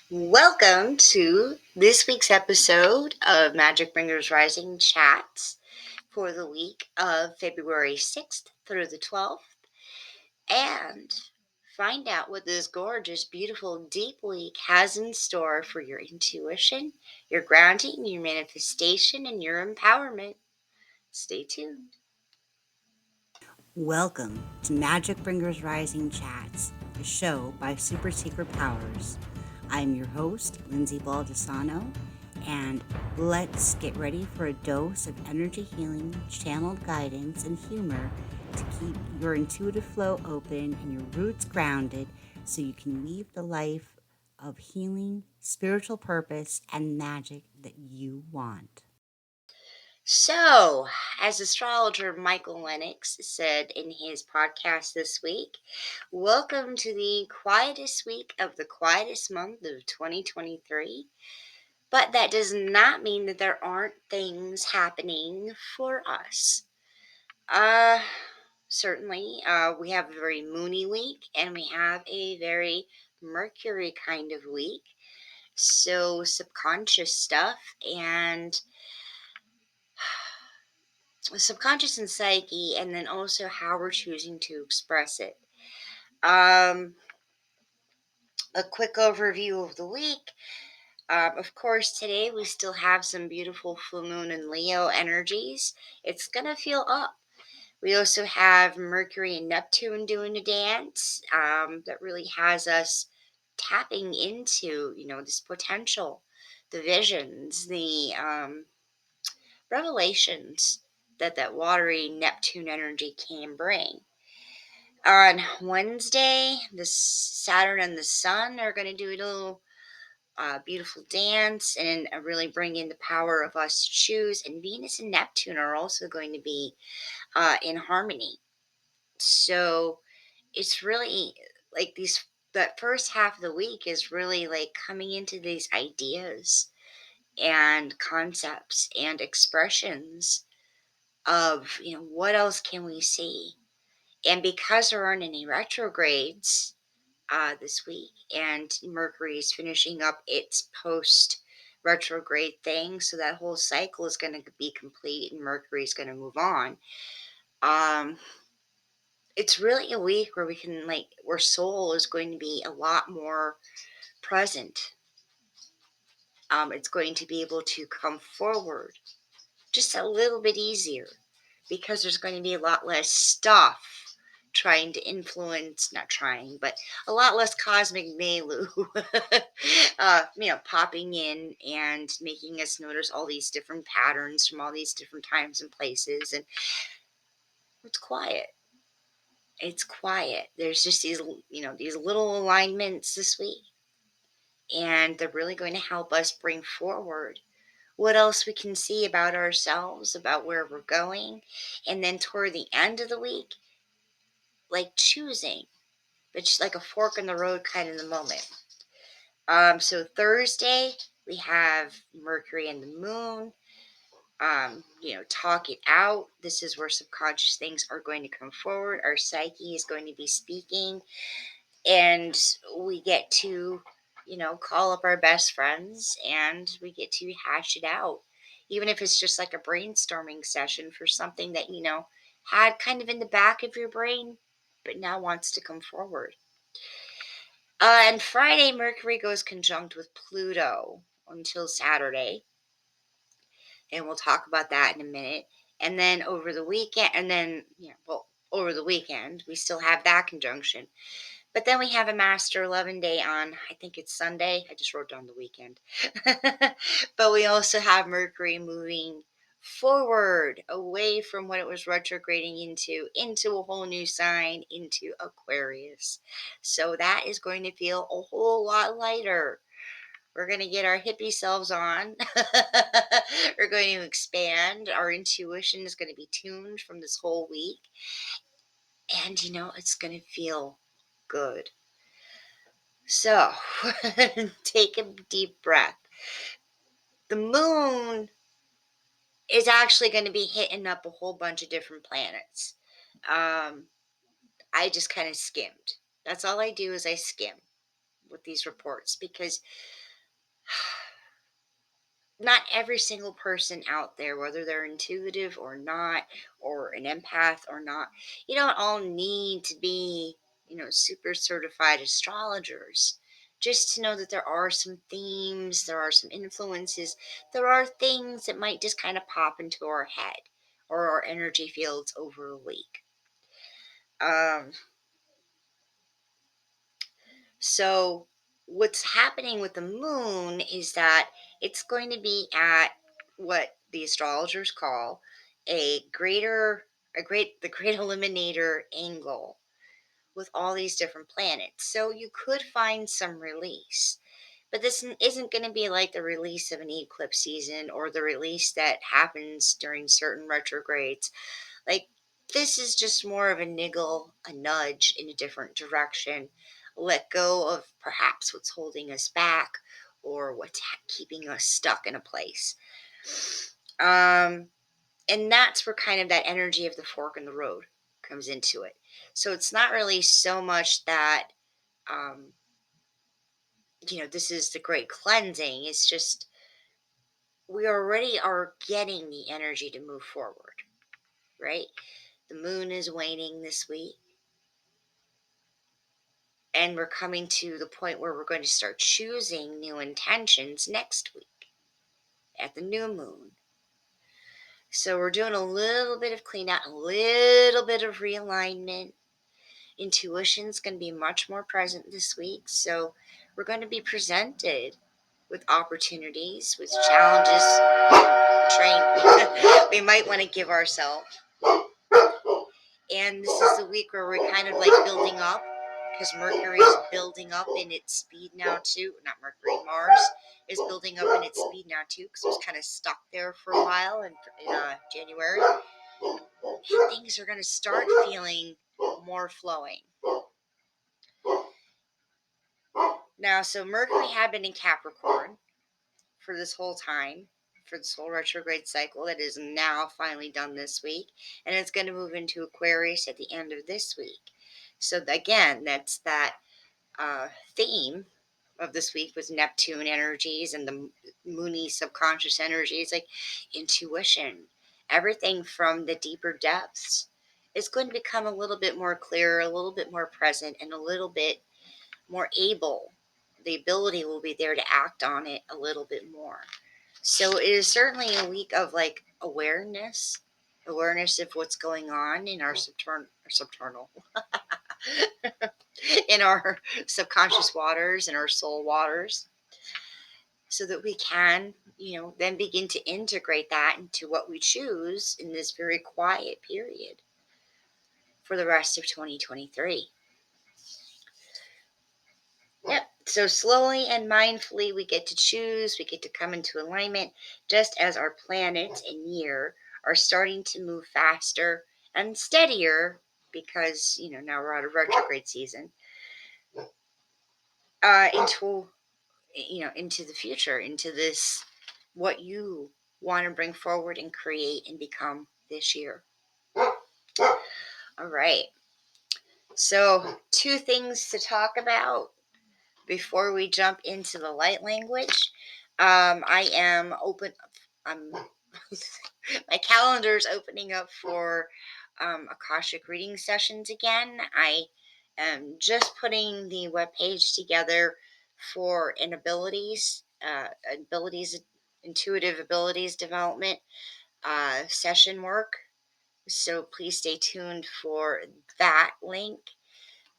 Welcome to this week's episode of Magic Bringers Rising Chats for the week of February 6th through the 12th. And find out what this gorgeous, beautiful, deep week has in store for your intuition, your grounding, your manifestation, and your empowerment. Stay tuned. Welcome to Magic Bringers Rising Chats, a show by Super Secret Powers. I'm your host, Lindsay Baldessano, and let's get ready for a dose of energy healing, channeled guidance, and humor to keep your intuitive flow open and your roots grounded so you can weave the life of healing, spiritual purpose, and magic that you want. So, as astrologer Michael Lennox said in his podcast this week, welcome to the quietest week of the quietest month of 2023. But that does not mean that there aren't things happening for us. Uh, certainly, we have a very moony week and we have a very Mercury kind of week. So, subconscious stuff and subconscious and psyche, and then also how we're choosing to express it. Um, a quick overview of the week. Of course, today we still have some beautiful full moon and Leo energies. It's gonna feel up. We also have Mercury and Neptune doing a dance that really has us tapping into, this potential, the visions, the revelations that watery Neptune energy can bring. On Wednesday, the Saturn and the Sun are going to do a little beautiful dance and really bring in the power of us to choose. And Venus and Neptune are also going to be in harmony. So it's really like that first half of the week is really like coming into these ideas and concepts and expressions of, what else can we see? And because there aren't any retrogrades this week, and Mercury is finishing up its post retrograde thing, so that whole cycle is going to be complete, and Mercury is going to move on. Um, it's really a week where we can where soul is going to be a lot more present. It's going to be able to come forward just a little bit easier because there's going to be a lot less stuff trying to influence, not trying, but a lot less cosmic Melu, popping in and making us notice all these different patterns from all these different times and places. And it's quiet. It's quiet. There's just these little alignments this week, and they're really going to help us bring forward what else we can see about ourselves, about where we're going. And then toward the end of the week, like choosing, but just like a fork in the road kind of the moment. So Thursday, we have Mercury and the Moon. Talk it out. This is where subconscious things are going to come forward. Our psyche is going to be speaking, and we get to, call up our best friends and we get to hash it out. Even if it's just like a brainstorming session for something that, had kind of in the back of your brain, but now wants to come forward. And Friday, Mercury goes conjunct with Pluto until Saturday, and we'll talk about that in a minute. And then over the weekend, over the weekend, we still have that conjunction. But then we have a Master 11 day on, I think it's Sunday. I just wrote down the weekend. But we also have Mercury moving forward away from what it was retrograding into a whole new sign, into Aquarius. So that is going to feel a whole lot lighter. We're going to get our hippie selves on. We're going to expand. Our intuition is going to be tuned from this whole week. And, it's going to feel good. So, take a deep breath. The moon is actually going to be hitting up a whole bunch of different planets. Um, I just kind of skimmed. That's all I do is I skim. with these reports, because not every single person out there, whether they're intuitive or not, or an empath or not, you don't all need to be, super certified astrologers. Just to know that there are some themes, there are some influences, there are things that might just kind of pop into our head or our energy fields over a week. Um, So, what's happening with the moon is that it's going to be at what the astrologers call the great eliminator angle with all these different planets. So, you could find some release. But this isn't going to be like the release of an eclipse season or the release that happens during certain retrogrades. Like, this is just more of a niggle, a nudge in a different direction. Let go of perhaps what's holding us back or what's keeping us stuck in a place. Um, and that's where kind of that energy of the fork in the road comes into it. So it's not really so much that, um, this is the great cleansing. It's just we already are getting the energy to move forward, right? The moon is waning this week. And we're coming to the point where we're going to start choosing new intentions next week at the new moon. So we're doing a little bit of clean out, a little bit of realignment. Intuition's going to be much more present this week. So we're going to be presented with opportunities, with challenges. Train. We might want to give ourselves. And this is the week where we're kind of like building up, because Mercury is building up in its speed now too. Not Mercury, Mars is building up in its speed now too, because it was kind of stuck there for a while in January. And things are going to start feeling more flowing. Now, so Mercury had been in Capricorn for this whole time, for this whole retrograde cycle that is now finally done this week. And it's going to move into Aquarius at the end of this week. So again, that's that theme of this week was Neptune energies and the moony subconscious energies, like intuition, everything from the deeper depths is going to become a little bit more clear, a little bit more present, and a little bit more able. The ability will be there to act on it a little bit more. So it is certainly a week of like awareness of what's going on in our subternal in our subconscious waters and our soul waters, so that we can, then begin to integrate that into what we choose in this very quiet period for the rest of 2023. Yep. So slowly and mindfully, we get to choose, we get to come into alignment, just as our planet and year are starting to move faster and steadier, because, now we're out of retrograde season, into into the future, into this, what you want to bring forward and create and become this year. All right. So, two things to talk about before we jump into the light language. I am open. I'm my calendar's opening up for Akashic reading sessions again. I am just putting the webpage together for intuitive abilities development session work. So please stay tuned for that link.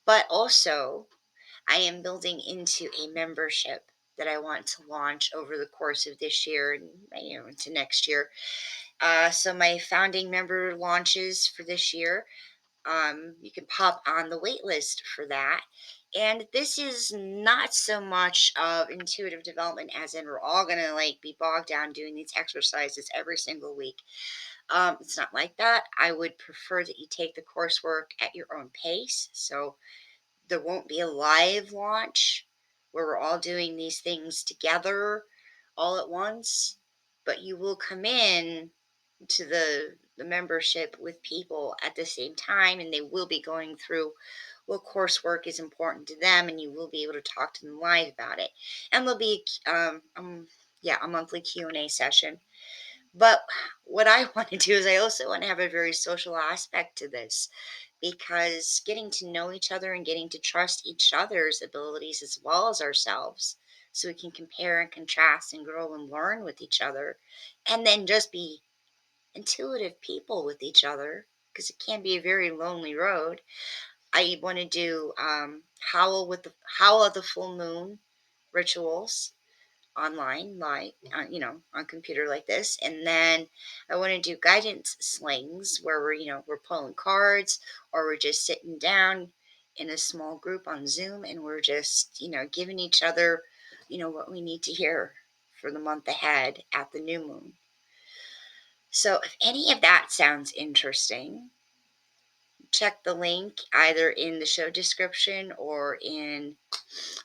But also, I am building into a membership that I want to launch over the course of this year and into next year. So my founding member launches for this year. You can pop on the wait list for that. And this is not so much of intuitive development as in we're all going to like be bogged down doing these exercises every single week. It's not like that. I would prefer that you take the coursework at your own pace. So there won't be a live launch where we're all doing these things together all at once, but you will come in to the membership with people at the same time, and they will be going through what coursework is important to them, and you will be able to talk to them live about it. And there'll be a monthly Q&A session. But what I want to do is I also want to have a very social aspect to this, because getting to know each other and getting to trust each other's abilities as well as ourselves, so we can compare and contrast and grow and learn with each other, and then just be intuitive people with each other, because it can be a very lonely road. I want to do howl of the full moon rituals online, like on computer like this, and then I want to do guidance slings where we're pulling cards, or we're just sitting down in a small group on Zoom, and we're just giving each other what we need to hear for the month ahead at the new moon. So if any of that sounds interesting, check the link either in the show description or in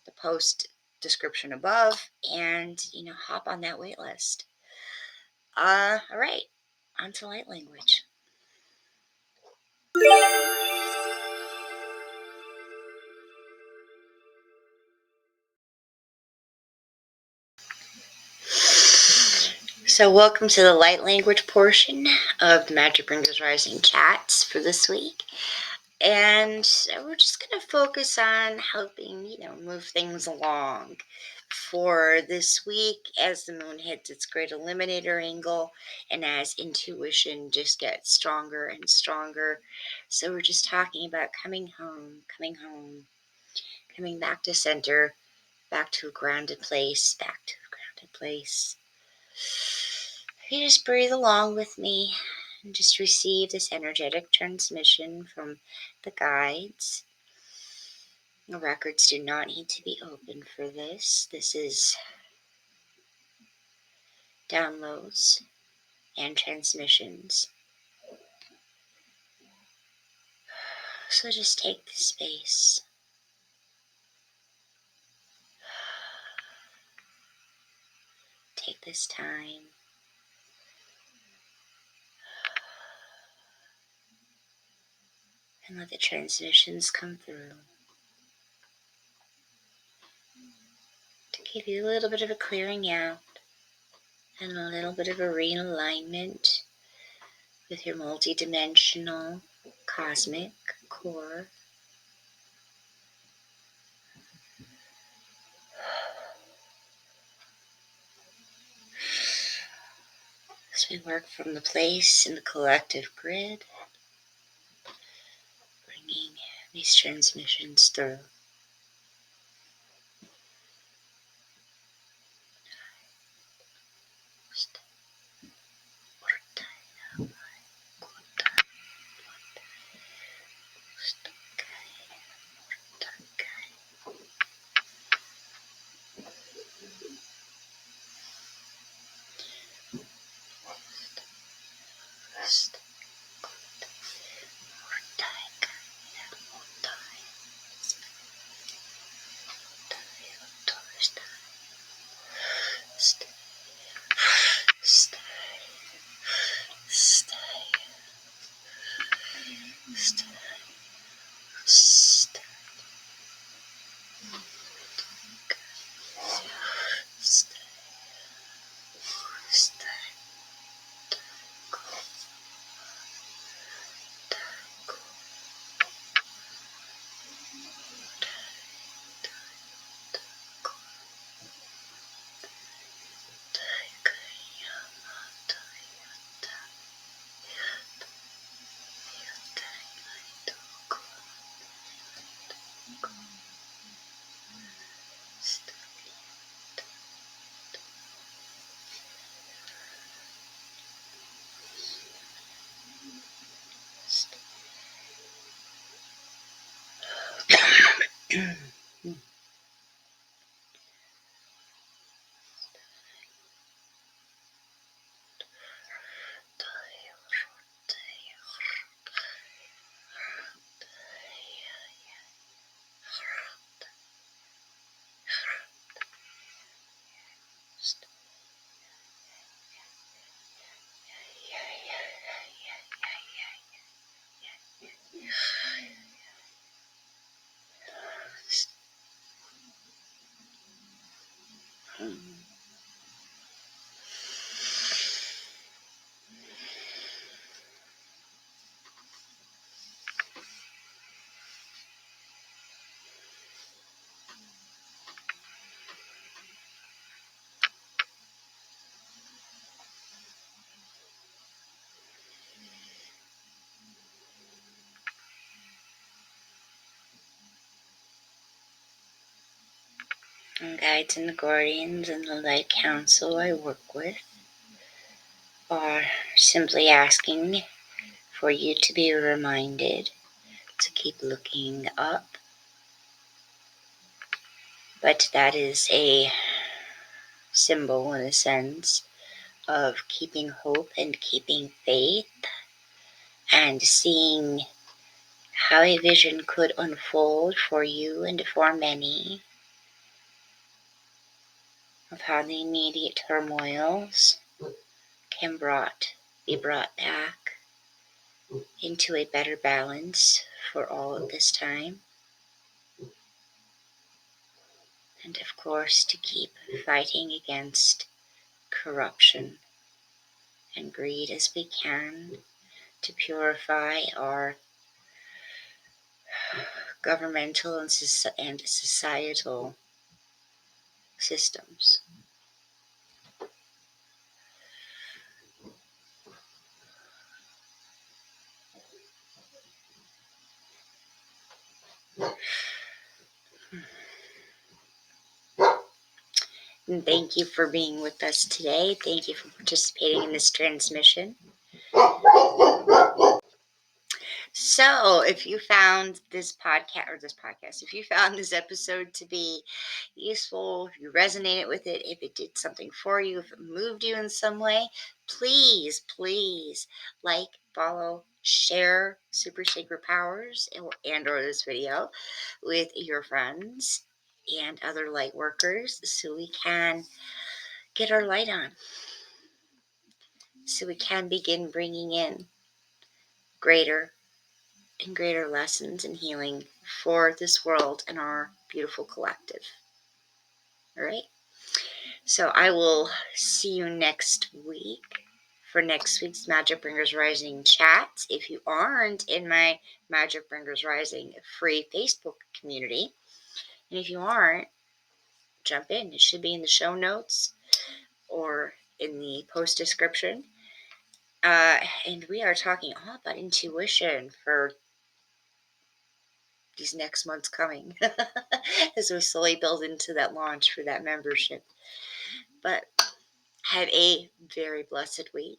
the post description above, and hop on that wait list. All right, on to light language. So welcome to the light language portion of the Magic Bringers Rising chats for this week. And we're just going to focus on helping, move things along for this week as the moon hits its great eliminator angle and as intuition just gets stronger and stronger. So we're just talking about coming home, coming back to center, back to a grounded place, You just breathe along with me and just receive this energetic transmission from the guides. The records do not need to be open for this. This is downloads and transmissions. So just take the space. Take this time. And let the transmissions come through to give you a little bit of a clearing out and a little bit of a realignment with your multidimensional cosmic core. As we work from the place in the collective grid, bringing these transmissions through. And guides and the guardians and the light council I work with are simply asking for you to be reminded to keep looking up. But that is a symbol, in a sense, of keeping hope and keeping faith and seeing how a vision could unfold for you and for many, of how the immediate turmoils can be brought back into a better balance for all at this time. And of course, to keep fighting against corruption and greed as we can, to purify our governmental and societal systems. And thank you for being with us today. Thank you for participating in this transmission. So, if you found this podcast, if you found this episode to be useful, if you resonated with it, if it did something for you, if it moved you in some way, please, please follow, share Super Sacred Powers and or this video with your friends and other light workers so we can get our light on, so we can begin bringing in greater and greater lessons and healing for this world and our beautiful collective. All right. So I will see you next week for next week's Magic Bringers Rising chat. If you aren't in my Magic Bringers Rising free Facebook community, and if you aren't, jump in. It should be in the show notes or in the post description. And we are talking all about intuition for these next months coming as we slowly build into that launch for that membership. But have a very blessed week.